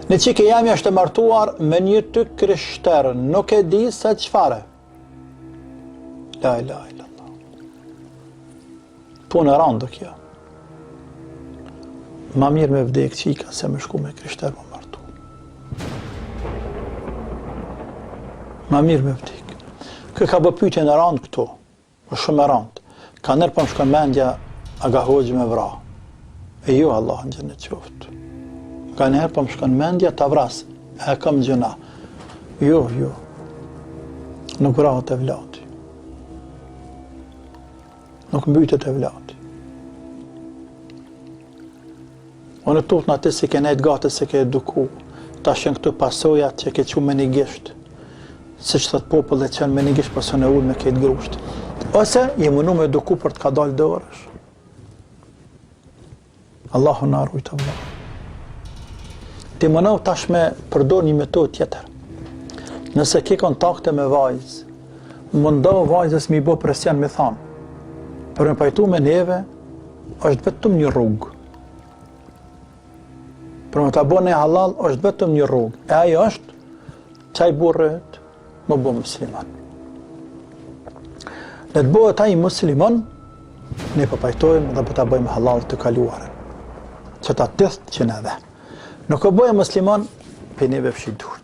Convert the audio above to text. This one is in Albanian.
Në qike jemi është martuar me një të krishterë, nuk e di se qfare. La ilaha illallah. Punë e randë kjo. Ma mirë me vdek qika se me shku me krishterë më martu. Ma mirë me vdek. Kë ka bë pyetje në randë këto, shumë e randë. Ka nërë për më shkon mendja, a ga hoxhë me vra. E jo Allah në gjennet qoftë. Ka njerë për më shkon mendja të vras, e kam gjëna. Jo. Nuk vrahet e vlati. Nuk mbytet e vlati. Unë të tutë në atë si ke nejtë gati se ke eduku, ta shenë këtu pasojat që ke që me një gisht, se që thëtë popull dhe qenë me një gisht pasën e ullë me këtë grusht. Ose je mënu me eduku për të ka dalë dërësh. Allahu në arrujtë Allah. Ti mënau tash me përdor një metodë tjetër. Nëse ke kontakte me vajzë, mundohu vajzës mi bo presion me thanë. Për me pajtu me neve, është vetëm një rrugë. Për me ta bo ne halal, është vetëm një rrugë. E ajo është, qaj burët, më bo musliman. Në të bëhet ai musliman, ne përpajtojmë dhe për ta bëjmë halal të kaluarën. Që ta tëthë që në dhe. Nuk e bëjë musliman, për neve fshidu.